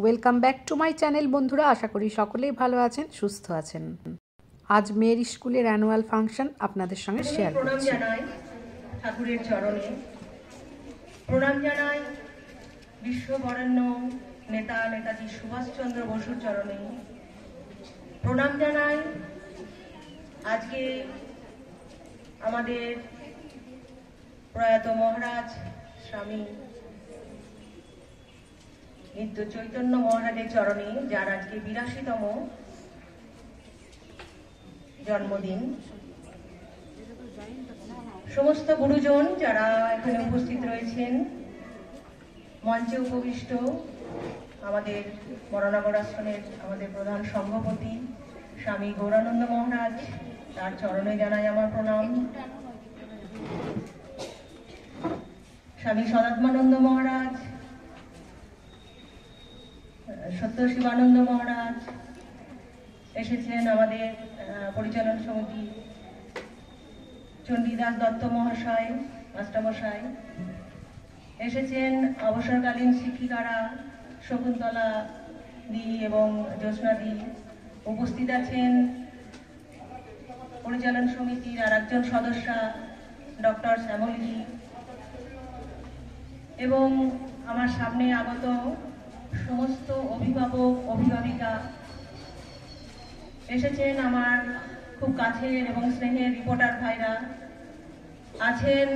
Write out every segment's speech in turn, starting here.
Welcome back to my channel বন্ধুরা, আশা করি সকলেই ভালো আছেন, সুস্থ আছেন। আজ মেয়ের স্কুলের অ্যানুয়াল ফাংশন আপনাদের সঙ্গে শেয়ার করছি। প্রণাম জানাই ঠাকুরের চরণে, প্রণাম জানাই বিশ্ববরেণ্য নেতা নেতাজি সুভাষচন্দ্র বসুর চরণে, প্রণাম জানাই আজকে আমাদের প্রয়াত মহারাজ স্বামী নিত্য চৈতন্য মহারাজের চরণে, যার আজকে ৮২তম জন্মদিন। সমস্ত গুরুজন যারা এখানে উপস্থিত রয়েছেন, মঞ্চে উপবিষ্ট আমাদের বরানগর আশ্রমের আমাদের প্রধান সভাপতি স্বামী গৌরানন্দ মহারাজ, তার চরণে জানাই আমার প্রণাম। স্বামী সদাত্মানন্দ মহারাজ, সত্য শিবানন্দ মহারাজ এসেছেন, আমাদের পরিচালন সমিতি চণ্ডীদাস দত্ত মহাশয় মাস্টারমশাই এসেছেন, অবসরকালীন শিক্ষিকারা শকুন্তলা দি এবং জ্যোৎস্না দি উপস্থিত আছেন, পরিচালন সমিতির আর একজন সদস্যা ডক্টর শ্যামলী এবং আমার সামনে আগত সমস্ত অভিভাবক অভিভাবিকা এসেছেন, আমার খুব কাছের এবং স্নেহের রিপোর্টার ভাইরা আছেন,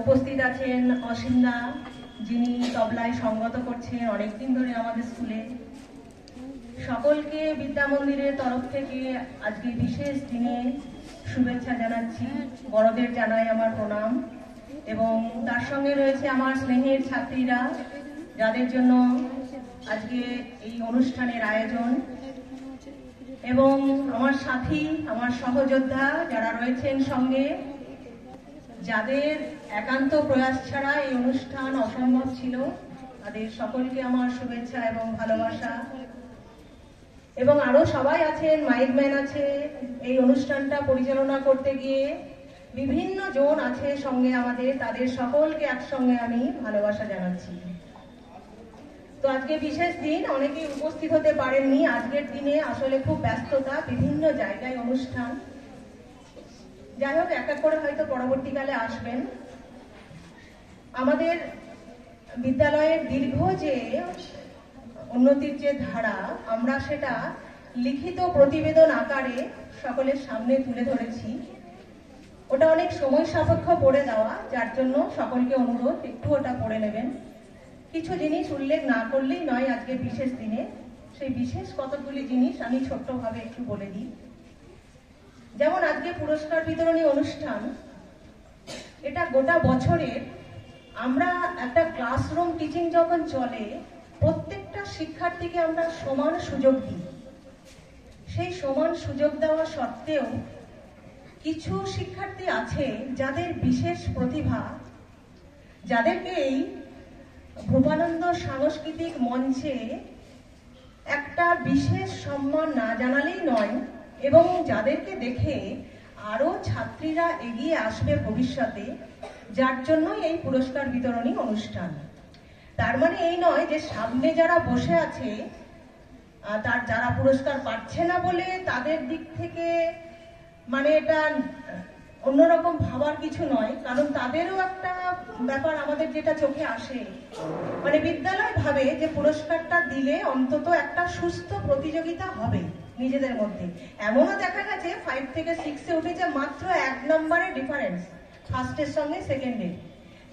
উপস্থিত আছেন অসীমদা, যিনি তবলায় সঙ্গত করছেন অনেকদিন ধরে আমাদের স্কুলে। সকলকে বিদ্যা মন্দিরের তরফ থেকে আজকে বিশেষ দিনে শুভেচ্ছা জানাচ্ছি, বড়দের জানাই আমার প্রণাম। এবং তার সঙ্গে রয়েছে আমার স্নেহের ছাত্রীরা, যাদের জন্য আজকে এই অনুষ্ঠানের আয়োজন, এবং আমার সাথী আমার সহযোদ্ধা যারা রয়েছেন সঙ্গে, যাদের একান্ত প্রয়াস ছাড়া এই অনুষ্ঠান অসম্ভব ছিল, তাদের সকলকে আমার শুভেচ্ছা এবং ভালোবাসা। এবং আরো সবাই আছেন, মাইক ম্যান আছে, এই অনুষ্ঠানটা পরিচালনা করতে গিয়ে বিভিন্ন জন আছে সঙ্গে আমাদের, তাদের সকলকে একসঙ্গে আমি ভালোবাসা জানাচ্ছি। তো আজকে বিশেষ দিন, অনেকেই উপস্থিত হতে পারেননি আজকের দিনে, আসলে খুব ব্যস্ততা, বিভিন্ন জায়গায় অনুষ্ঠান। যাই হোক, এক এক করে হয়তো পরবর্তীকালে আসবেন। আমাদের বিদ্যালয়ের দীর্ঘ যে উন্নতির যে ধারা, আমরা সেটা লিখিত প্রতিবেদন আকারে সকলের সামনে তুলে ধরেছি। ওটা অনেক সময় সাপেক্ষ পড়ে দেওয়া, যার জন্য সকলকে অনুরোধ একটু ওটা পড়ে নেবেন। কিছু জিনিস উল্লেখ না করলেই নয় আজকে বিশেষ দিনে, সেই বিশেষ কতগুলি জিনিস আমি ছোট্টভাবে একটু বলে দিই। যেমন আজকে পুরস্কার বিতরণী অনুষ্ঠান, এটা গোটা বছরের আমরা একটা ক্লাসরুম টিচিং যখন চলে, প্রত্যেকটা শিক্ষার্থীকে আমরা সমান সুযোগ দিই। সেই সমান সুযোগ দেওয়া সত্ত্বেও কিছু শিক্ষার্থী আছে যাদের বিশেষ প্রতিভা, যাদেরকে এই ভূপানন্দ সাংস্কৃতিক মঞ্চে একটা বিশেষ সম্মান না জানালেই নয়, এবং যাদেরকে দেখে আরো ছাত্রীরা এগিয়ে আসবে ভবিষ্যতে, যার জন্য এই পুরস্কার বিতরণী অনুষ্ঠান। তার মানে এই নয় যে সামনে যারা বসে আছে, যারা পুরস্কার পাচ্ছে না বলে তাদের দিক থেকে মানে এটা অন্যরকম ভাবার কিছু নয়, কারণ তাদেরও একটা ব্যাপার আমাদের যেটা চোখে আসে, মানে বিদ্যালয় ভাবে যে পুরস্কারটা দিলে অন্তত একটা সুস্থ প্রতিযোগিতা হবে নিজেদের মধ্যে। এমনও দেখা গেছে 5 থেকে 6-এ উঠেছে মাত্র 1 নম্বরের ডিফারেন্স ফার্স্টের সঙ্গে সেকেন্ডের,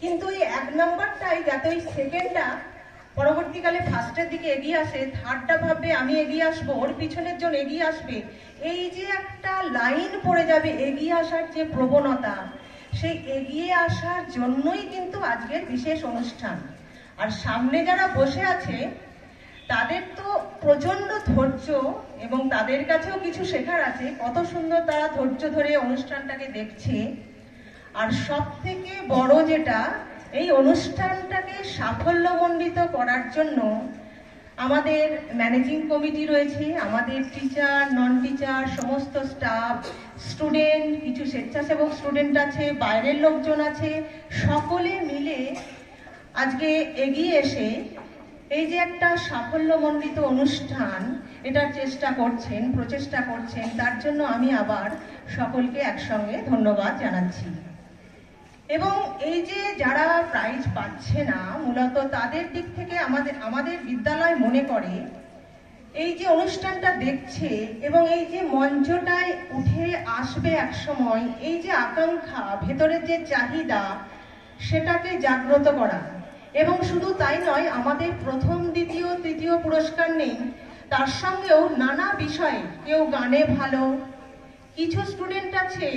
কিন্তু এই 1 নম্বরটাই যাতে ওই সেকেন্ডটা পরবর্তীকালে ফার্স্টের দিকে এগিয়ে আসে, থার্ডটা ভাববে আমি এগিয়ে আসবো, ওর পিছনের জন এগিয়ে আসবে, এই যে একটা লাইন পড়ে যাবে এগিয়ে আসার যে প্রবণতা, সেই এগিয়ে আসার জন্যই কিন্তু আজকের বিশেষ অনুষ্ঠান। আর সামনে যারা বসে আছে তাদের তো প্রচন্ড ধৈর্য, এবং তাদের কাছেও কিছু শেখার আছে, কত সুন্দর তারা ধৈর্য ধরে অনুষ্ঠানটাকে দেখছে। আর সব থেকে বড় যেটা, এই অনুষ্ঠানটাকে সাফল্যমণ্ডিত করার জন্য আমাদের ম্যানেজিং কমিটি রয়েছে, আমাদের টিচার নন টিচার সমস্ত স্টাফ, স্টুডেন্ট, কিছু স্বেচ্ছাসেবক স্টুডেন্ট আছে, বাইরের লোকজন আছে, সকলে মিলে আজকে এগিয়ে এসে এই যে একটা সাফল্যমণ্ডিত অনুষ্ঠান এটার প্রচেষ্টা করছেন, তার জন্য আমি আবার সকলকে একসঙ্গে ধন্যবাদ জানাচ্ছি। এবং এই যে যারা প্রাইজ পাচ্ছে না, মূলত তাদের দিক থেকে আমাদের বিদ্যালয় মনে করে এই যে অনুষ্ঠানটা দেখছে এবং এই যে মঞ্চটায় উঠে আসবে একসময়, এই যে আকাঙ্ক্ষা, ভেতরের যে চাহিদা, সেটাকে জাগ্রত করা। এবং শুধু তাই নয়, আমাদের প্রথম, দ্বিতীয়, তৃতীয় পুরস্কার নেই, তার সঙ্গেও নানা বিষয়ে, কেউ গানে ভালো, কিছু স্টুডেন্ট আছে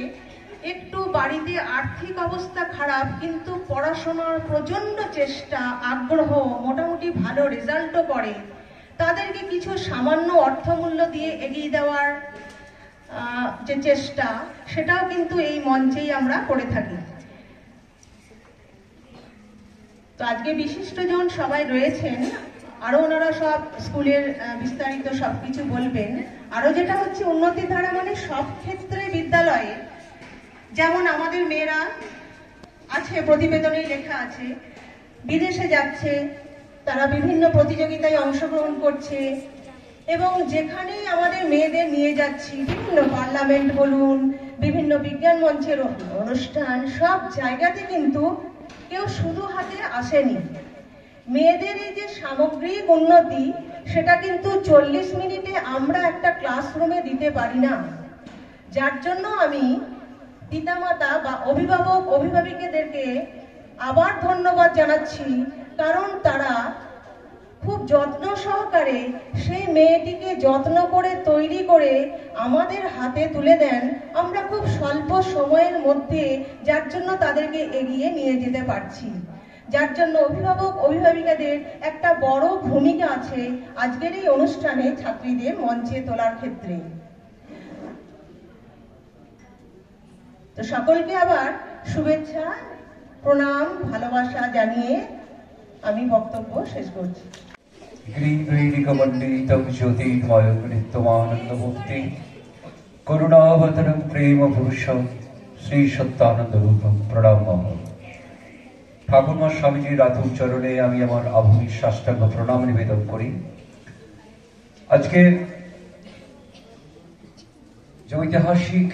একটু বাড়িতে আর্থিক অবস্থা খারাপ কিন্তু পড়াশোনার প্রচন্ড চেষ্টা, আগ্রহ, মোটামুটি ভালো রেজাল্টও করে, তাদেরকে কিছু সামান্য অর্থমূল্য দিয়ে এগিয়ে দেওয়ার যে চেষ্টা, সেটাও কিন্তু এই মঞ্চেই আমরা করে থাকি। তো আজকে বিশিষ্টজন সবাই রয়েছেন, আরো ওনারা সব স্কুলের বিস্তারিত সবকিছু বলবেন। আরো যেটা হচ্ছে, উন্নতির ধারা মানে সব ক্ষেত্রে বিদ্যালয়ে, যেমন আমাদের মেয়েরা আছে, প্রতিবেদনেই লেখা আছে, বিদেশে যাচ্ছে, তারা বিভিন্ন প্রতিযোগিতায় অংশগ্রহণ করছে, এবং যেখানেই আমাদের মেয়েদের নিয়ে যাচ্ছি, বিভিন্ন পার্লামেন্ট বলুন, বিভিন্ন বিজ্ঞান মঞ্চের অনুষ্ঠান, সব জায়গাতে কিন্তু কেউ শুধু হাতে আসেনি। মেয়েদের এই যে সামগ্রিক উন্নতি, সেটা কিন্তু 40 মিনিটে আমরা একটা ক্লাসরুমে দিতে পারি না। যার জন্য আমি পিতামাতা বা অভিভাবক অভিভাবিকাদেরকে আবার ধন্যবাদ জানাচ্ছি, কারণ তারা খুব যত্ন সহকারে সেই মেয়েটিকে যত্ন করে তৈরি করে আমাদের হাতে তুলে দেন, আমরা খুব স্বল্প সময়ের মধ্যে, যার জন্য তাদেরকে এগিয়ে নিয়ে যেতে পারছি। যার জন্য অভিভাবক অভিভাবিকাদের একটা বড় ভূমিকা আছে আজকের এই অনুষ্ঠানে ছাত্রীদের মঞ্চে তোলার ক্ষেত্রে। তো সকলকে আবার শুভেচ্ছা, প্রণাম, ভালোবাসা জানিয়ে আমি বক্তব্য শেষ করছি। গ্রীগ্রীডিকমণ্ডিতং জ্যোতির্ময়কৃত্যমানন্দমূর্তি করুণাবতরং প্রেম পুরুষং শ্রী সত্যানন্দরূপং প্রণামঃ। ঠাকুরমা স্বামীজির রাতুল চরণে আমি আমার আভূমির সাষ্টাঙ্গ প্রণাম নিবেদন করি। আজকে যে ঐতিহাসিক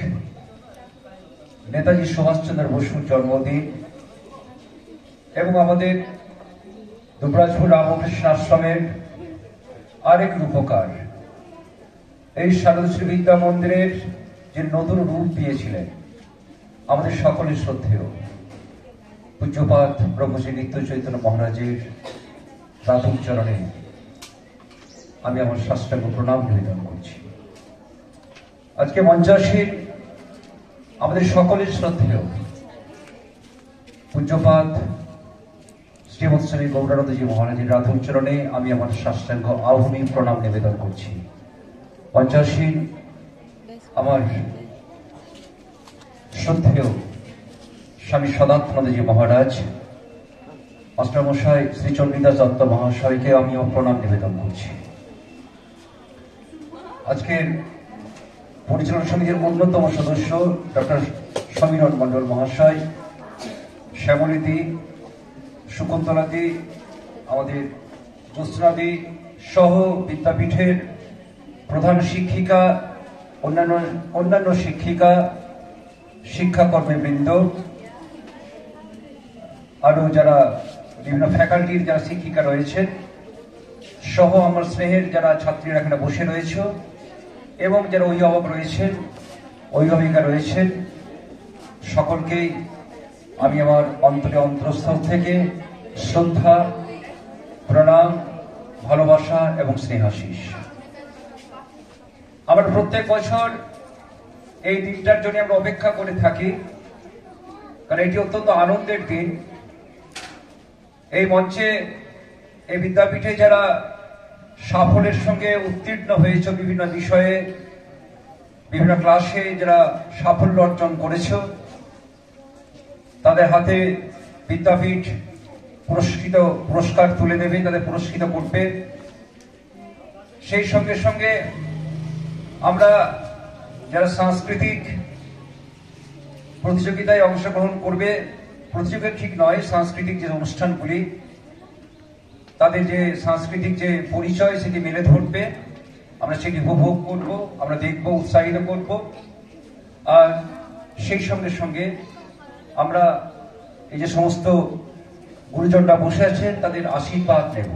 নেতাজি সুভাষচন্দ্র বসুর জন্মদিন এবং আমাদের দুবরাজপুর রামকৃষ্ণ আশ্রমের আরেক রূপকার, এই শারদশ্রী বিদ্যা মন্দিরের যে নতুন রূপ দিয়েছিলেন আমাদের সকলের শ্রদ্ধেয় পূজ্যপাদ ব্রহ্মশ্রী নিত্য চৈতন্য মহারাজের রাতুল চরণে আমি আমার সাষ্টাঙ্গ প্রণাম নিবেদন করছি। আজকে মঞ্চাসীন আমাদের সকলের শ্রদ্ধেয় পূজ্যপাদ শ্রীমৎ স্বামী গৌরানন্দজি মহারাজের রাতুল চরণে আমি আমার সাষ্টাঙ্গ আভূমি প্রণাম নিবেদন করছি। মঞ্চাসীন আমার শ্রদ্ধেয় স্বামী সদাত্মজি মহারাজ, মাস্টারমশাই শ্রী চণ্ডীদাস দত্ত মহাশয়কে আমিও প্রণাম নিবেদন করছি। আজকের পরিচালনা সমিতির অন্যতম সদস্য ডক্টর সমীরণ মণ্ডল মহাশয়, শ্যামলীদি, শকুন্তলাদি, আমাদের জ্যোৎস্নাদি সহ বিদ্যাপীঠের প্রধান শিক্ষিকা, অন্যান্য শিক্ষিকা, শিক্ষাকর্মীবৃন্দ, আরো যারা বিভিন্ন ফ্যাকাল্টির যারা শিক্ষিকা রয়েছেন, সহ আমার স্নেহের যারা ছাত্রীরা এখানে বসে রয়েছে এবং যারা অভিভাবক রয়েছেন, অভিভাবিকা রয়েছেন, সকলকেই আমি আমার অন্তরস্থল থেকে শ্রদ্ধা, প্রণাম, ভালোবাসা এবং স্নেহাশিস। আমরা প্রত্যেক বছর এই দিনটার জন্য আমরা অপেক্ষা করে থাকি, কারণ এটি অত্যন্ত আনন্দের দিন। এই মঞ্চে, এই বিদ্যাপীঠে যারা সাফল্যের সঙ্গে উত্তীর্ণ হয়েছে বিভিন্ন বিষয়ে, বিভিন্ন ক্লাসে যারা সাফল্য অর্জন করেছ, তাদের হাতে বিদ্যাপীঠ পুরস্কার তুলে দেবে, তাদের পুরস্কৃত করবে। সেই সঙ্গে সঙ্গে আমরা যারা সাংস্কৃতিক প্রতিযোগিতায় অংশগ্রহণ করবে, প্রতিযোগিতা ঠিক নয়, সাংস্কৃতিক যে অনুষ্ঠানগুলি, তাদের যে সাংস্কৃতিক যে পরিচয় সেটি মেলে ধরবে, আমরা সেটি উপভোগ করব, আমরা দেখব, উৎসাহিত করব। আর সেই সঙ্গে সঙ্গে আমরা এই যে সমস্ত গুরুজনরা বসে আছেন তাদের আশীর্বাদ নেব।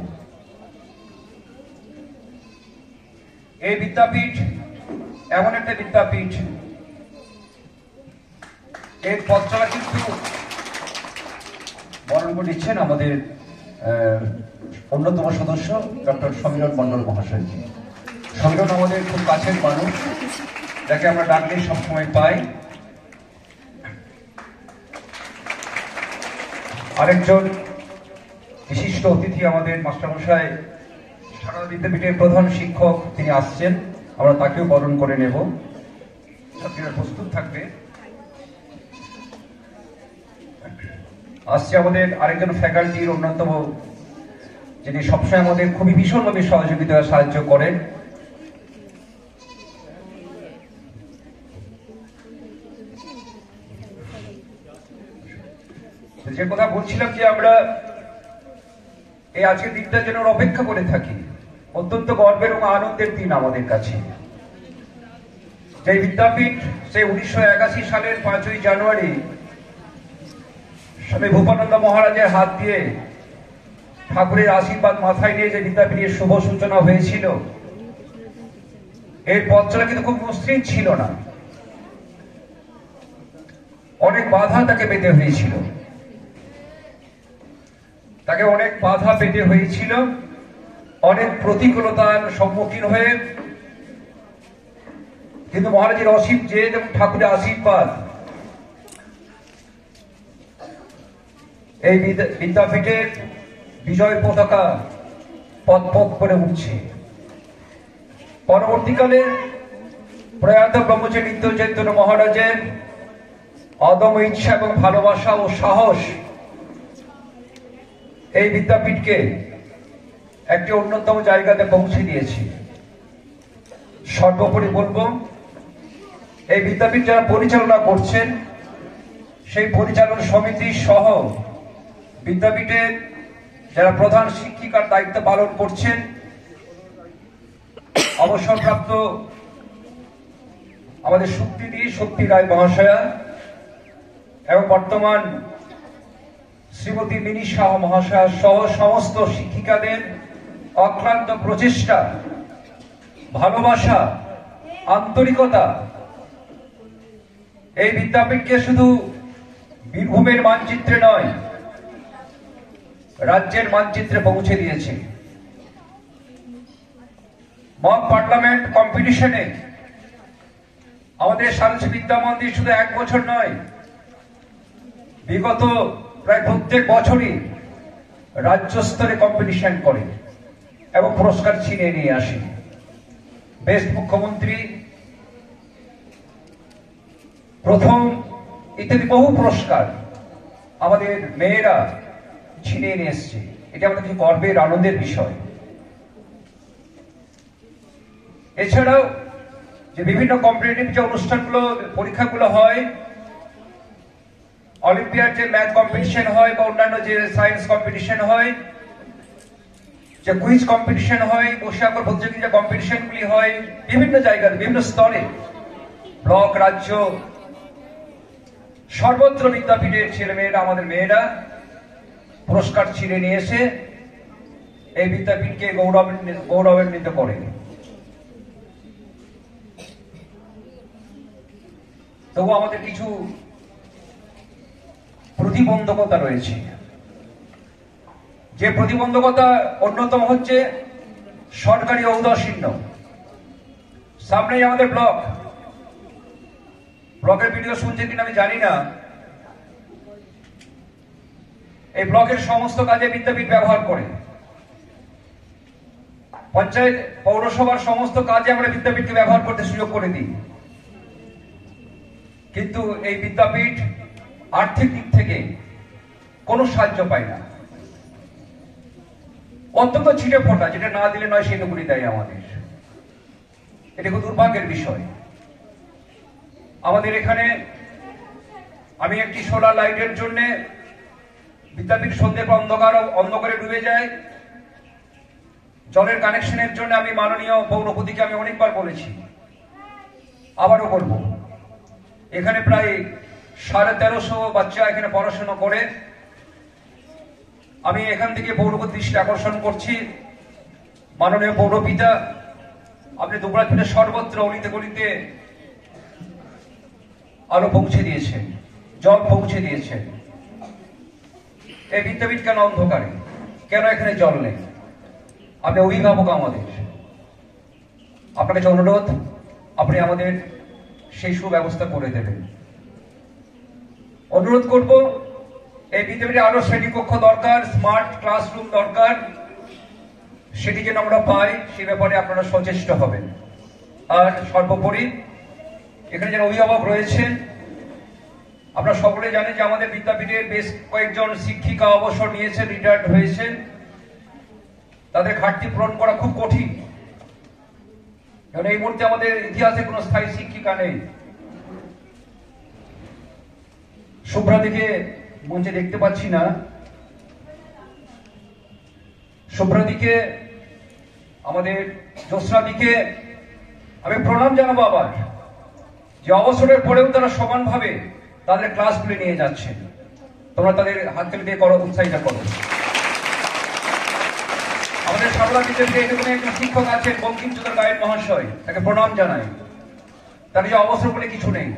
এই বিদ্যাপীঠ এমন একটা বিদ্যাপীঠ, এর পথ চলা কিন্তু বরণ করে দিচ্ছেন আমাদের অন্যতম সদস্য ডক্টর সমীরণ মন্ডল মহাশয়জি। সমীরণ আমাদের খুব কাছের মানুষ, যাকে আমরা ডাকলেই সবসময় পাই। আরেকজন বিশিষ্ট অতিথি আমাদের মাস্টারমশাই, সারদা বিদ্যাপীঠের প্রধান শিক্ষক, তিনি আসছেন, আমরা তাকেও বরণ করে নেব। ছাত্রীরা প্রস্তুত থাকবে। আসছে আমাদের আরেকজন ফ্যাকাল্টির অন্যতম, যিনি সবসময় আমাদের খুবই ভীষণভাবে সহযোগিতা সাহায্য করেন, যে কথা বলছিলাম যে আমরা এই আজকের দিনটার জন্য অপেক্ষা করে থাকি। অত্যন্ত গর্বের এবং আনন্দের দিন আমাদের কাছে। যে বিদ্যাপীঠ সেই 1981 সালের 5ই জানুয়ারি স্বামী ভূপানন্দ মহারাজের হাত দিয়ে ঠাকুরের আশীর্বাদ মাথায় নিয়ে যে বিদ্যাপীঠের শুভ সূচনা হয়েছিল, এর পথ চলা কিন্তু খুব মসৃণ ছিল না। অনেক বাধা তাকে পেতে হয়েছিল, তাকে অনেক বাধা পেতে হয়েছিল, অনেক প্রতিকূলতার সম্মুখীন হয়ে, কিন্তু মহারাজের অসীম জেদ এবং ঠাকুরের আশীর্বাদ এই বিদ্যাপীঠের বিজয় পতাকা পথ পথ করে উঠছে। পরবর্তীকালে প্রয়াত ব্রহ্মচারী নিত্য চৈতন্য মহারাজের অদম্য ইচ্ছা এবং ভালোবাসা ও সাহস এই বিদ্যাপীঠকে একটি অন্যতম জায়গাতে পৌঁছে দিয়েছে। সর্বোপরি বলবো, এই বিদ্যাপীঠ যারা পরিচালনা করছেন, সেই পরিচালন সমিতি সহ বিদ্যাপীঠের যারা প্রধান শিক্ষিকার দায়িত্ব পালন করছেন, অবসরপ্রাপ্ত আমাদের শক্তি রায় মহাশয়া এবং বর্তমান শ্রীমতী মিনি শাহ মহাশয় সহ সমস্ত শিক্ষিকাদের অক্লান্ত প্রচেষ্টা, ভালোবাসা, আন্তরিকতা এই বিদ্যাপীঠকে শুধু বীরভূমের মানচিত্রে নয়, রাজ্যের মানচিত্রে পৌঁছে দিয়েছে। মক পার্লামেন্ট কম্পিটিশনে আমাদের সারস্বতী বিদ্যা মন্দির শুধু এক বছর নয়, বিগত প্রায় প্রত্যেক বছরই রাজ্য স্তরে কম্পিটিশন করে এবং পুরস্কার ছিনিয়ে নিয়ে আসে। বেস্ট মুখ্যমন্ত্রী, প্রথম ইত্যাদি বহু পুরস্কার আমাদের মেয়েরা ছিনিয়ে নিয়ে এসছে। এটা আমাদের কিছু গর্বের, আনন্দের বিষয়। এছাড়াও যে বিভিন্ন কম্পিটিটিভ যে অনুষ্ঠানগুলো, পরীক্ষাগুলো হয়, অলিম্পিয়াড যে ম্যাথ কম্পিটিশন হয় বা অন্যান্য যে সায়েন্স কম্পিটিশন হয়, যে কুইজ কম্পিটিশন হয়, বৈশাখর প্রতিযোগিতা কম্পিটিশনগুলি হয়, বিভিন্ন জায়গায় বিভিন্ন স্তরে, ব্লক, রাজ্য, সর্বত্র বিদ্যাপীঠের ছেলেমেয়েরা, আমাদের মেয়েরা পুরস্কার ছিনিয়ে নিয়ে এসে এই বিদ্যাপীঠকে গৌরবান্বিত করে। তবু আমাদের কিছু প্রতিবন্ধকতা রয়েছে। যে প্রতিবন্ধকতা অন্যতম হচ্ছে সরকারি ঔদাসীন্য। সামনেই আমাদের ব্লকের ভিডিও শুনছেন কিনা আমি জানি না। এই ব্লকের সমস্ত কাজে বিদ্যাপীঠ ব্যবহার করে। পঞ্চায়েত, পৌরসভার সমস্ত কাজে আমরা বিদ্যাপীঠকে ব্যবহার করতে সুযোগ করে দিই, কিন্তু এই বিদ্যাপীঠ আর্থিক দিক থেকে কোনো সাহায্য পায় না। অত্যন্ত ছিটে ফোটা, যেটা না দিলে নয় সেটুকুনি দেয় আমাদের। এটা খুব দুর্ভাগ্যের বিষয়। আমাদের এখানে আমি একটি সোলার লাইটের জন্য বিদ্যাপীঠ সন্ধ্যের পর অন্ধকারে ডুবে যায়, জলের কানেকশনের জন্য আমি মাননীয় পৌরপতিকে আমি অনেকবার বলেছি, আবারও বলবো। এখানে প্রায় 1350 বাচ্চা এখানে পড়াশোনা করে। আমি এখান থেকে পৌরপতির দৃষ্টি আকর্ষণ করছি, মাননীয় পৌরপিতা, আপনি দুবরাজপুরের সর্বত্র অলিতে গলিতে আলো পৌঁছে দিয়েছেন, জল পৌঁছে দিয়েছেন। এই বিদ্যাপীঠ কেন অন্ধকারে, কেন এখানে জল নেই? আপনি অভিভাবক আমাদের, আপনার কাছে অনুরোধ, আপনি আমাদের সেই সুব্যবস্থা করে দেবেন। অনুরোধ করব, এই বিদ্যাপীঠে আরো শ্রেণীকক্ষ দরকার, স্মার্ট ক্লাসরুম দরকার, সেটি যেন আমরা পাই, সে ব্যাপারে আপনারা সচেষ্ট হবেন। আর সর্বোপরি এখানে যারা অভিভাবক রয়েছেন, আপনারা সকলে জানেন যে আমাদের বিদ্যাপীঠের বেশ কয়েকজন শিক্ষিকা অবসর নিয়েছেন, রিটায়ার্ড হয়েছেন। তাদের ঘাটতি পূরণ করা খুব কঠিন, কারণ এই মুহূর্তে আমাদের ইতিহাসে কোনো স্থায়ী শিক্ষিকা নেই। শুভ্রাদিকে মঞ্চে দেখতে পাচ্ছি না। শুভ্রাদিকে, আমাদের জ্যোৎস্নাদিকে আমি প্রণাম জানাবো আবার, যে অবসরের পরেও তারা সমানভাবে তাদের ক্লাসগুলি নিয়ে যাচ্ছে। তোমরা তাদের হাততালি দিয়ে করো, উৎসাহিত করো। আমাদের সারদা বিদ্যাপীঠে এরকম একজন শিক্ষক আছেন, বঙ্কিমচন্দ্র গায়েন মহাশয়, তাকে প্রণাম জানাই। তার যে অবসর বলে কিছু নেই,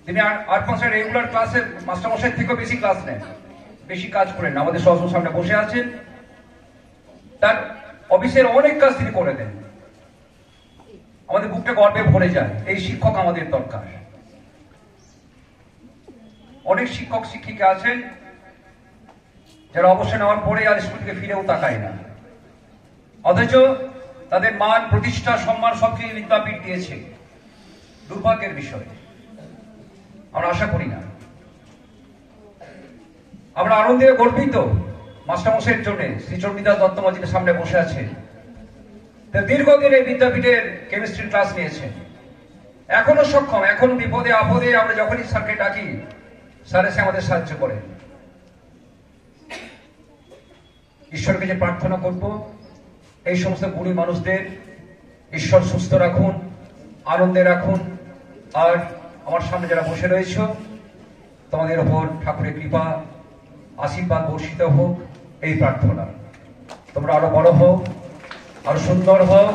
তিনি 8 মাসের রেগুলার ক্লাসের মাস্টারমশাই থেকেও বেশি ক্লাস নেন, বেশি কাজ করেন। আমাদের সহস্র সামনে বসে আছেন, তার অফিসের অনেক কাজ তিনি করে দেন। আমাদের বুকটা গর্বে ভরে যায়। এই শিক্ষক আমাদের দরকার। অনেক শিক্ষক শিক্ষিকা আছেন যারা অবসর নেওয়ার পরে আর স্কুল থেকে ফিরেও তাকায় না, অথচ তাদের মান, প্রতিষ্ঠা, সম্মান সবকিছু বিদ্যাপীঠ দিয়েছে। দুর্ভাগ্যের বিষয়, আমরা আশা করি না। আমরা আনন্দে গর্বিত মাস্টারমশাইয়ের জন্য। শ্রী চণ্ডীদাস দত্ত মহাশয়ের সামনে বসে আছে, দীর্ঘদিন এই বিদ্যাপীঠের কেমিস্ট্রি ক্লাস নিয়েছেন, এখনো সক্ষম। এখন বিপদে আপদে আমরা যখনই স্যারকে ডাকি, স্যার এসে আমাদের সাহায্য করেন। ঈশ্বরকে যে প্রার্থনা করব, এই সমস্ত গুণী মানুষদের ঈশ্বর সুস্থ রাখুন, আনন্দে রাখুন। আর আমার সামনে যারা বসে রয়েছ, তোমাদের ওপর ঠাকুরের কৃপা, আশীর্বাদ বর্ষিত হোক, এই প্রার্থনা। তোমরা আরো বড় হও, আরো সুন্দর হও।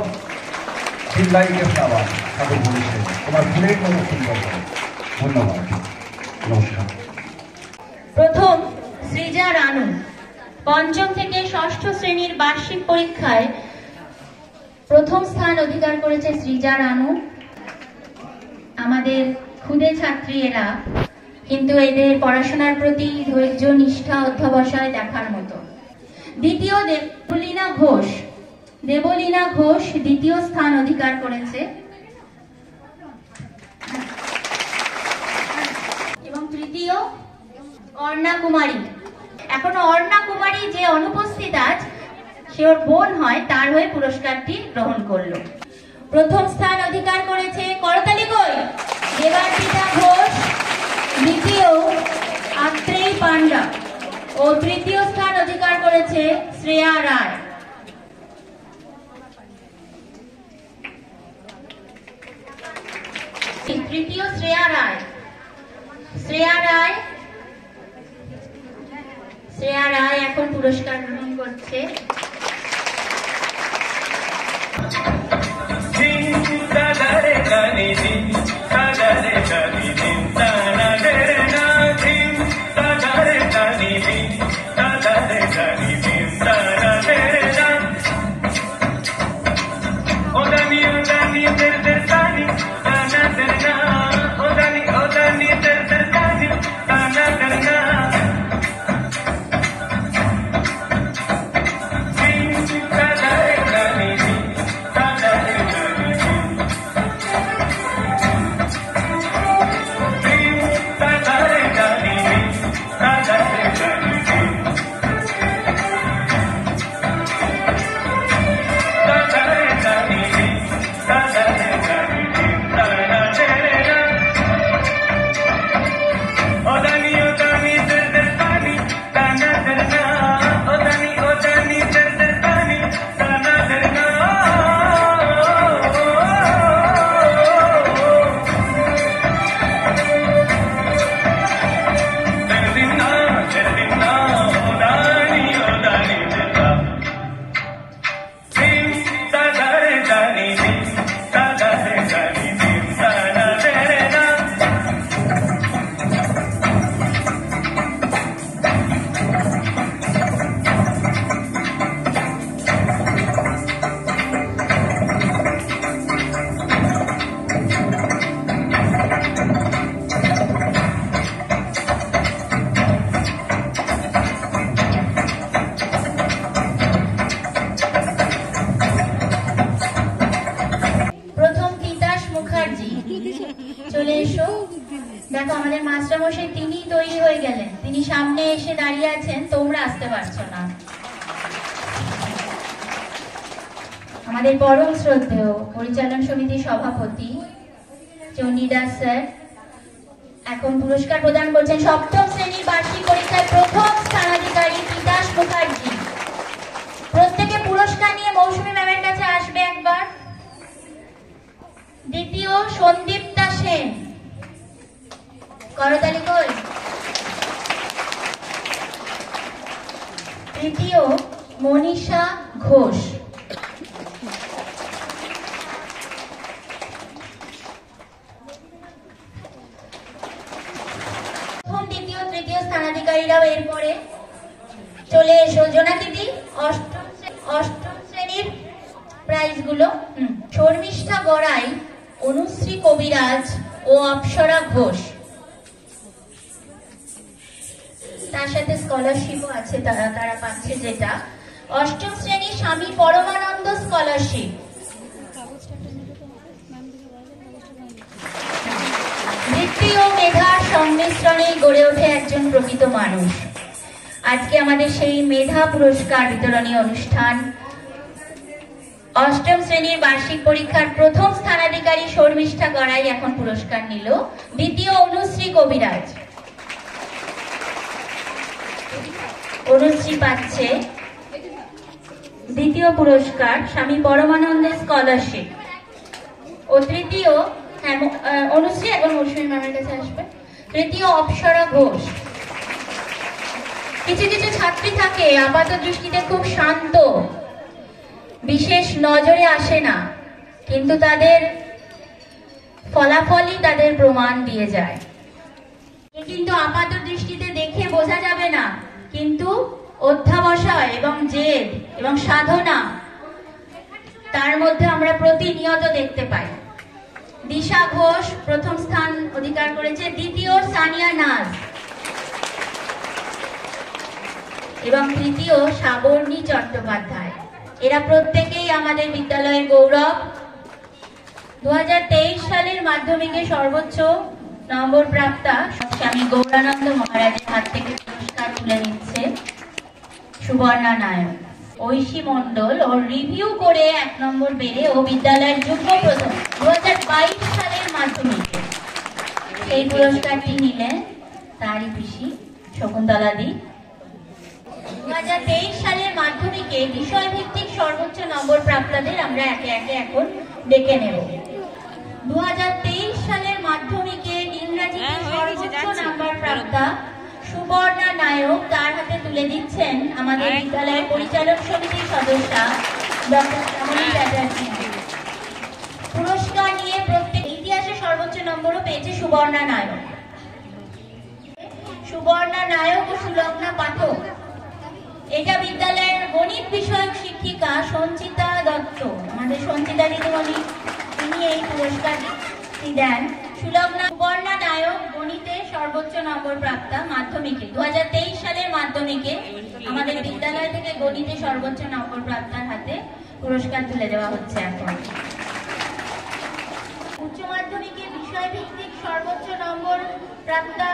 ঠাকুর বলেছে তোমার ফুলের মতো সুন্দর হও। ধন্যবাদ, নমস্কার। প্রথম সৃজা রানু, পঞ্চম থেকে ষষ্ঠ শ্রেণীর বার্ষিক পরীক্ষায় প্রথম স্থান অধিকার করেছে সৃজা রানু। আমাদের ক্ষুদে ছাত্রী এরা, কিন্তু এদের পড়াশোনার প্রতি ধৈর্য, নিষ্ঠা, অধ্যবসায় দেখার মতো। দ্বিতীয় দেবলীনা ঘোষ দ্বিতীয় স্থান অধিকার করেছে। এবং তৃতীয় অর্ণা কুমারী। এখন অর্ণা কুমারী যে অনুপস্থিত আজ, সে ওর বোন হয়, তার হয়ে পুরস্কারটি গ্রহণ করলো। প্রথম স্থান অধিকার করেছে, করতালি কই, দেবার্পিতা ঘোষ, দ্বিতীয় আত্রেয় পান্ডা ও তৃতীয় স্থান অধিকার করেছে শ্রেয়া রায়। তৃতীয় শ্রেয়া রায় এখন পুরস্কার গ্রহণ করছে। দেখো আমাদের মাস্টারমশাই তিনি তৈরি হয়ে গেলেন, তিনি সামনে এসে দাঁড়িয়ে আছেন, তোমরা আসতে পারছো না। আমাদের পরম শ্রদ্ধেয় পরিচালন সমিতির সভাপতি চণ্ডীদাস স্যার এখন পুরস্কার প্রদান করছেন সপ্তম শ্রেণীর বার্ষিক পরীক্ষায় প্রথম স্থানাধিকারী তিতাস মুখার্জি। প্রত্যেকে পুরস্কার নিয়ে মৌসুমী ম্যামের কাছে আসবে একবার। দ্বিতীয় সন্দীপ্তা সেন, করতালি কই। তৃতীয় মনীষা ঘোষ। প্রথম দ্বিতীয় তৃতীয় স্থানাধিকারীরাও এরপরে চলে এসো। জোনাকিদি অষ্টম শ্রেণীর প্রাইজগুলো। শর্মিষ্ঠা গড়াই, অনুশ্রী কবিরাজ ও অপ্সরা ঘোষ। তার সাথে স্কলারশিপও আছে, তারা পাচ্ছে যেটা। অষ্টম শ্রেণী স্বামী পরমানন্দ স্কলারশিপ। বৃত্তি ও মেধার সংমিশ্রণে গড়ে ওঠে একজন প্রকৃত মানুষ। আজকে আমাদের সেই মেধা পুরস্কার বিতরণী অনুষ্ঠান। অষ্টম শ্রেণীর বার্ষিক পরীক্ষার প্রথম স্থানাধিকারী শর্মিষ্ঠা গড়াই এখন পুরস্কার নিল। দ্বিতীয় অনুশ্রী কবিরাজ। অনুশ্রী পাচ্ছে দ্বিতীয় পুরস্কার স্বামী পরমানন্দের স্কলারশিপ। ও তৃতীয় অনুশ্রী এবং মৌসুমী ম্যামের কাছে আসবে। তৃতীয় অপ্সরা ঘোষ। কিছু কিছু ছাত্রী থাকে আপাত দৃষ্টিতে খুব শান্ত, বিশেষ নজরে আসে না, কিন্তু তাদের ফলাফলই তাদের প্রমাণ দিয়ে যায়। কিন্তু আপাত দৃষ্টিতে দেখে বোঝা যাবে না, কিন্তু অধ্যাবসায় এবং জেদ এবং সাধনা তার মধ্যে আমরা প্রতিনিয়ত দেখতে পাই। দিশা ঘোষ প্রথম স্থান অধিকার করেছে। দ্বিতীয় সানিয়া নাজ এবং তৃতীয় সাবর্ণী চট্টোপাধ্যায়। এরা প্রত্যেকেই আমাদের বিদ্যালয়ের গৌরব। 2023 সালের মাধ্যমিকে সর্বোচ্চ নম্বর প্রাপ্তা স্বামী গৌরানন্দ মহারাজের হাত থেকে পুরস্কার তুলে নিচ্ছে সুবর্ণা নায়ক। ঐশী মণ্ডল ও রিভিউ করে 1 নম্বর বেড়ে ও বিদ্যালয়ের যুগ্ম প্রথম 2022 সালের মাধ্যমিকে সেই পুরস্কারটি নিলেন তারই পিসি শকুন্তলা দি। 2023 সালের মাধ্যমিকে বিষয়ভিত্তিক সর্বোচ্চ নম্বর প্রাপ্তদের আমরা একে একে এখন ডেকে নেব। 2023 সালের মাধ্যমিকে ইংরেজিতে সর্বোচ্চ নাম্বার প্রাপ্তা সুবর্ণা নায়ক, তার হাতে তুলে দিচ্ছেন আমাদের বিদ্যালয়ের পরিচালক সমিতির সদস্যা ডক্টর শ্যামলী চ্যাটার্জি। পুরস্কার নিয়ে প্রত্যেক ইতিহাসে সর্বোচ্চ নম্বরও পেয়েছে সুবর্ণা নায়ক। সুবর্ণা নায়ক ও সুলগ্না পাঠক, এটা বিদ্যালয়ের গণিত বিষয়ক শিক্ষিকা সঞ্চিতা দত্ত, আমাদের সঞ্চিতা দিদিমণি, তিনি এই পুরস্কারটি দেন। সুবর্ণা নায়ক গণিতে সর্বোচ্চ নম্বর প্রাপ্তা মাধ্যমিকে 2023 সালের মাধ্যমিকে আমাদের বিদ্যালয় থেকে গণিতে সর্বোচ্চ নম্বর প্রাপ্তার হাতে পুরস্কার তুলে দেওয়া হচ্ছে এখন। উচ্চ মাধ্যমিকে বিষয়ভিত্তিক সর্বোচ্চ নম্বর প্রাপ্তা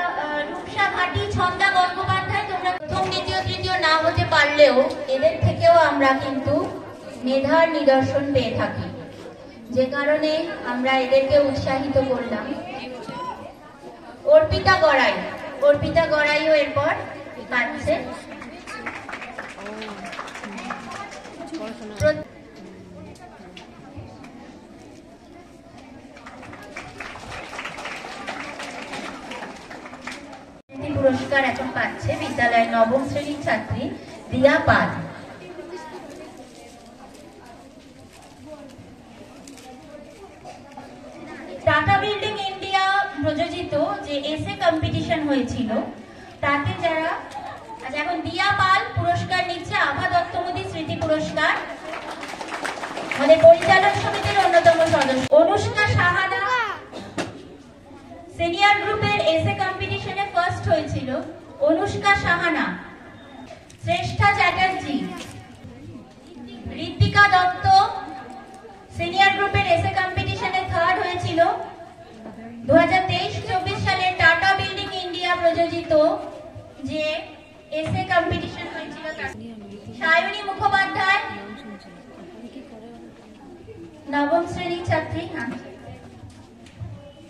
রূপসা ভাটি, ছন্দা গঙ্গোপাধ্যায়। তোমরা প্রথম দ্বিতীয় তৃতীয় না হতে পারলেও এদের থেকেও আমরা কিন্তু মেধার নিদর্শন পেয়ে থাকি, যে কারণে আমরা এদেরকে উৎসাহিত করলাম। অর্পিতা গড়াইও এরপর পাচ্ছে। পুরস্কার এখন পাচ্ছে বিদ্যালয়ের 9ম শ্রেণীর ছাত্রী Riya Pal. Tata building India প্রযোজিত যে এসে কম্পিটিশন হয়েছিল, তাতে যারা এখন দিয়া পাল পুরস্কার নিচ্ছে, আভা দত্তমতি স্মৃতি পুরস্কার। আমাদের পরিচালক সমিতির অন্যতম সদস্য অনুষ্কা সাহানা সিনিয়র গ্রুপের এসে কম্পিটিশনে ফার্স্ট হয়েছিল অনুষ্কা সাহানা। শ্রেষ্ঠা চ্যাটার্জি, ঋতিকা দত্ত সিনিয়র গ্রুপের এসে কম্পিটিশনে থার্ড হয়েছিল 2023-24 সালে টাটা প্রযোজিত যে এসে কম্পিটিশন হয়েছিল সায়নী মুখোপাধ্যায় নবম শ্রেণীর ছাত্রী।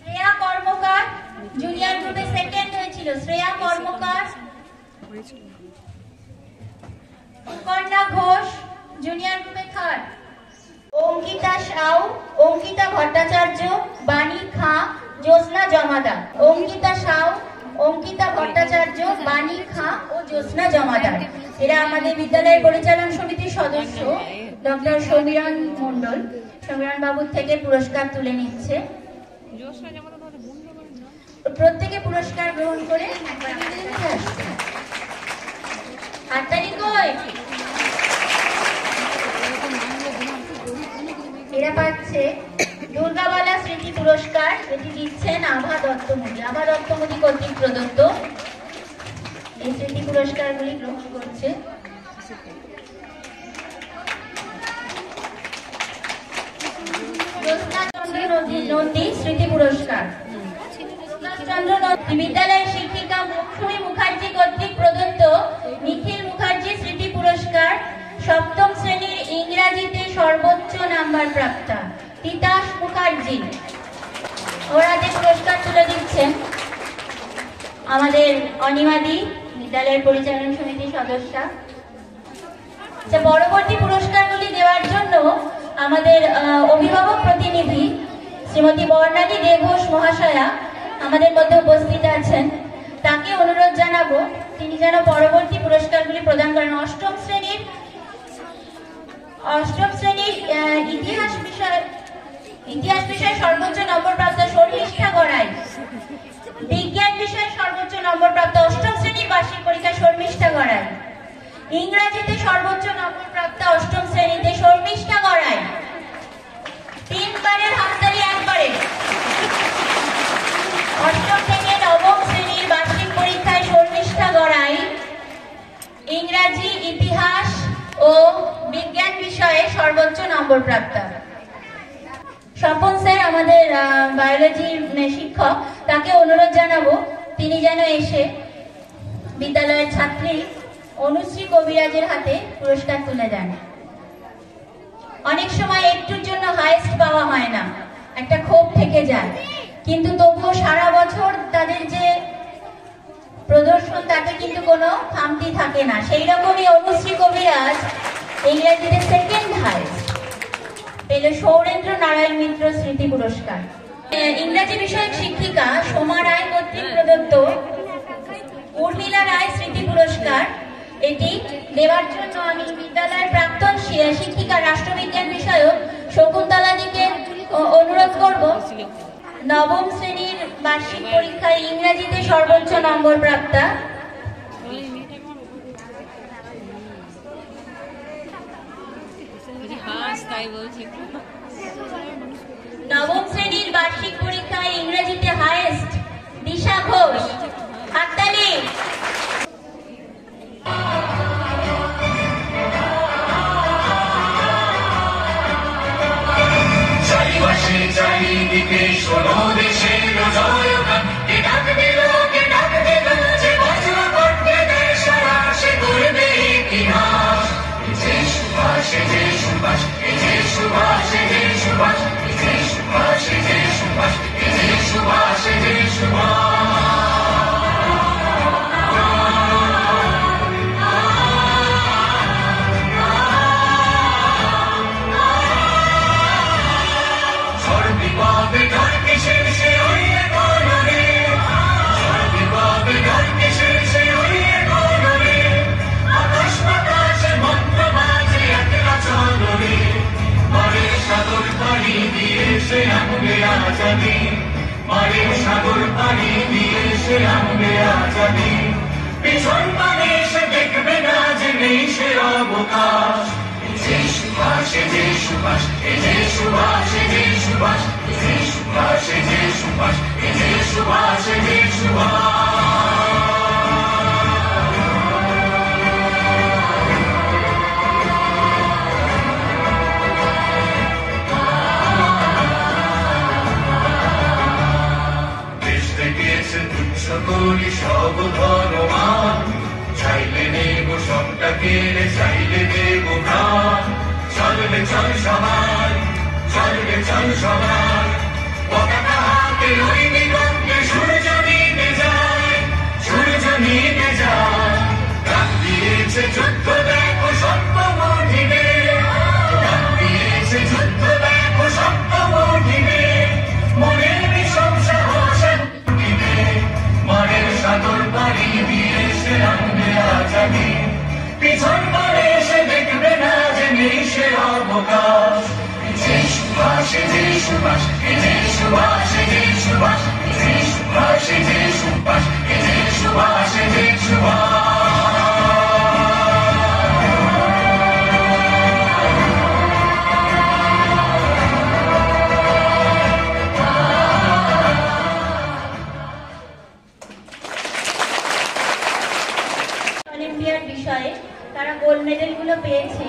শ্রেয়া কর্মকার জুনিয়র গ্রুপে সেকেন্ড হয়েছিল, শ্রেয়া কর্মকার। কন্যা ঘোষ জুনিয়র গ্রুপে থার্ড। অঙ্কিতা সাউ, অঙ্কিতা ভট্টাচার্য, বাণী খাঁ, জ্যোৎস্না জমাদার। অঙ্কিতা সাউ, অঙ্কিতা ভট্টাচার্য, বাণী খাঁ ও জ্যোৎস্না জমাদার। এরা আমাদের বিদ্যালয়ের পরিচালন সমিতির সদস্য ডক্টর সমীরণ মণ্ডল। সমীরণ বাবুর থেকে পুরস্কার তুলে নিচ্ছে। প্রত্যেকে পুরস্কার গ্রহণ করে একবার আমাদের কাছে আসবে। হাততালি কই? এরা পাচ্ছে দুর্গাবালা স্মৃতি পুরস্কার। এটি দিচ্ছেন আভা দত্তমুদি। আভা দত্তমুদি কর্তৃক প্রদত্ত এই স্মৃতি পুরস্কারগুলি গ্রহণ করছে। নন্দী স্মৃতি পুরস্কার। বিদ্যালয়ের শিক্ষিকা মৌসুমী মুখার্জি কর্তৃক প্রদত্ত নিখিল মুখার্জি স্মৃতি পুরস্কার। সপ্তম শ্রেণীর ইংরাজিতে সর্বোচ্চ নাম্বার প্রাপ্তা তিতাস মুখার্জি। ওরাতে পুরস্কার তুলে দিচ্ছেন আমাদের অনিমাদি, বিদ্যালয়ের পরিচালন সমিতির সদস্যা। পরবর্তী পুরস্কারগুলি দেওয়ার জন্য আমাদের অভিভাবক প্রতিনিধি শ্রীমতী বর্ণালী দে ঘোষ মহাশয়া আমাদের মধ্যে উপস্থিত আছেন। তাকে অনুরোধ জানাবো তিনি যেন পরবর্তী পুরস্কারগুলি প্রদান করেন। অষ্টম শ্রেণীর ইতিহাস বিষয়ে সর্বোচ্চ নম্বর প্রাপ্ত শর্মিষ্ঠা গড়াই। বিজ্ঞান বিষয়ে সর্বোচ্চ নম্বর প্রাপ্ত অষ্টম শ্রেণীর বার্ষিক পরীক্ষা শর্মিষ্ঠা গড়াই। ইংরাজিতে সর্বোচ্চ নম্বর প্রাপ্ত অষ্টম শ্রেণীতে শর্মিষ্ঠা গড়াই। তিনবারের হাততালি একবারে। অষ্টম থেকে নবম শ্রেণীর বার্ষিক পরীক্ষায় শর্মিষ্ঠা গড়াই ইংরাজি, ইতিহাস ও বিজ্ঞান বিষয়ে সর্বোচ্চ নম্বর প্রাপ্ত। স্বপন স্যার আমাদের বায়োলজির শিক্ষক, তাকে অনুরোধ জানাবো তিনি যেন এসে বিদ্যালয়ের ছাত্রী অনুশ্রী কবিরাজের হাতে পুরস্কার তুলে দেন। অনেক সময় একটুর জন্য হাইয়েস্ট পাওয়া হয় না, একটা ক্ষোভ থেকে যায়, কিন্তু তবুও সারা বছর তাদের যে প্রদর্শন তাতে কিন্তু কোনো খামতি থাকে না। সেই রকমই অনুশ্রী কবিরাজ ইংরেজিতে সেকেন্ড হাইয়েস্ট পেল সৌরেন্দ্র নারায়ণ মিত্র স্মৃতি পুরস্কার। ইংরেজি বিষয়ক শিক্ষিকা সোমা রায় কর্তৃক প্রদত্ত উর্মিলা রায় স্মৃতি পুরস্কার। এটি দেওয়ার জন্য আমি বিদ্যালয়ের প্রাক্তন শিক্ষিকা রাষ্ট্রবিজ্ঞান বিষয়ক শকুন্তলাদিকে অনুরোধ করব। নবম শ্রেণীর বার্ষিক পরীক্ষায় ইংরেজিতে সর্বোচ্চ নম্বর প্রাপ্তা নবম শ্রেণীর বার্ষিক পরীক্ষায় ইংরেজিতে হাইয়েস্ট দিশা ঘোষ। হাততালি। চারিদিকে শোনো দেশের জয়গান, কে ডাক দিল, কে ডাক দিল, যে বজ্র করতে দেয় সারা, সে করবে ইতিহাস। যে সুভাষ, যে সুভাষ, যে সুভাষ, যে সুভাষ, যে সুভাষ, যে সুভাষ, যে সুভাষ, যে সুভাষ। সাগর পানি দিয়ে সে আনবে আজাদি। পিছন পানে সে দেখবে না যে নেই সে অবকাশ। যে সুভাষ, যে সুভাষ, যে সুভাষ, যে সুভাষ, যে সুভাষ, যে সুভাষ, যে সুভাষ, যে সুভাষ। সকলি সব চল সবাই, চলবে চল সবাই, পতাকা হাতে ওই দিগন্তে সূর্য নিতে যায়, সূর্য নিতে যায়। ডাক দিয়েছে যুদ্ধ দেখো সপ্তমূর্তিতে, ডাক দিয়েছে যুদ্ধ দেখো সপ্তমূর্তিতে, মনের বিষম সাহসে দিতে, মনের সাগর পাড়ি দিয়ে সে আনবে আজাদি। পিছন পারে এসে দেখবে না যে নেই সে অবকাশ। যে সুবাস, যে সুবাস, যে সুবাস, যে সুবাস, যে সুবাস, যে সুবাস, যে সুবাস, যে সুবাস। অলিম্পিয়াড বিষয়ে তারা গোল্ড মেডেল গুলো পেয়েছে।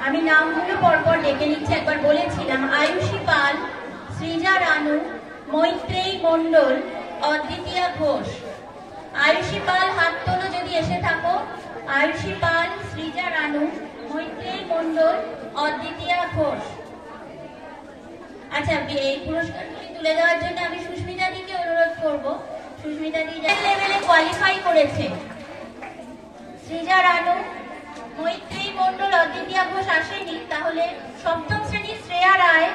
আমি নামগুলো পরপর ডেকে নিচ্ছি। একবার বলেছিলাম আয়ুষী পাল, সৃজা রানু, মৈত্রেয়ী মণ্ডল, অদ্বিতীয়া ঘোষ। আয়ুষী পাল, হাত তোলো যদি এসে থাকো। আয়ুষী পাল, সৃজা রানু, মৈত্রেয়ী মণ্ডল, অদ্বিতীয়া ঘোষ। আচ্ছা, এই পুরস্কারগুলি তুলে দেওয়ার জন্য আমি সুস্মিতা দিকে অনুরোধ করব। সুস্মিতা দি লেভেলে কোয়ালিফাই করেছে। সৃজা রানু, মৈত্রেয়ী মণ্ডল, অদ্বিতীয়া ঘোষ আসেনি, তাহলে সপ্তম শ্রেণীর শ্রেয়া রায়,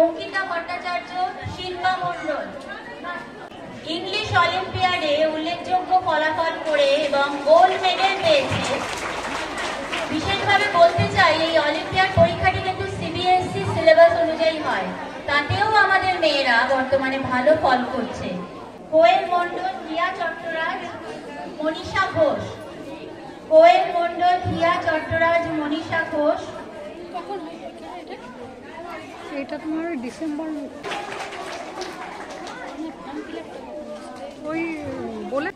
অঙ্কিতা ভট্টাচার্য, শিল্পা মণ্ডল। ইংলিশ অলিম্পিয়াডে উল্লেখযোগ্য ফলাফল করে এবং গোল্ড মেডেল পেয়েছে। বিশেষভাবে বলতে চাই, এই অলিম্পিয়াড পরীক্ষাটি কিন্তু সিবিএসই সিলেবাস অনুযায়ী হয়, তাতেও আমাদের মেয়েরা বর্তমানে ভালো ফল করছে। কোয়েল মণ্ডল, হিয়া চট্টরাজ, মনীষা ঘোষ। কোয়েল মণ্ডল, হিয়া চট্টরাজ, মনীষা ঘোষ। এটা তোমার ডিসেম্বর ওই বলে।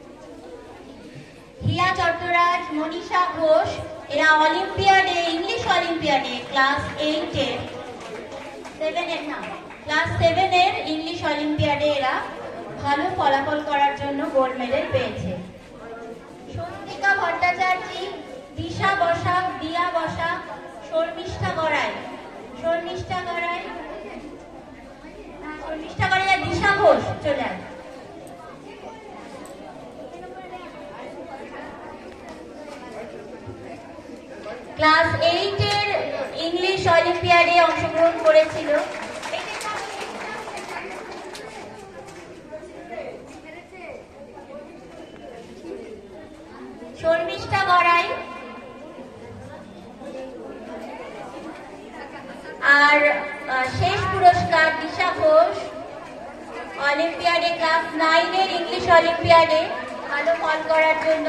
হিয়া চট্টরাজ, মনীষা ঘোষ এরা অলিম্পিয়াডে, ইংলিশ অলিম্পিয়াডে ক্লাস 8-এর 7-এর না ক্লাস 7-এর ইংলিশ অলিম্পিয়াডে এরা ভালো ফলাফল করার জন্য গোল্ড মেডেল পেয়েছে। স্বস্তিকা ভট্টাচার্য, দিশা বসাক, দিয়া বসাক, শর্মিষ্ঠা গড়াই। শর্মিষ্ঠা গড়াই আর দিশা ঘোষ চলে আসে। ক্লাস 8-এর ইংলিশ অলিম্পিয়াডে অংশগ্রহণ করেছিল। শর্মিষ্ঠা গড়াই আর শেষ পুরস্কার দিশা ঘোষ, অলিম্পিয়াডে ক্লাস 9-এর ইংলিশ অলিম্পিয়াডে ভালো ফল করার জন্য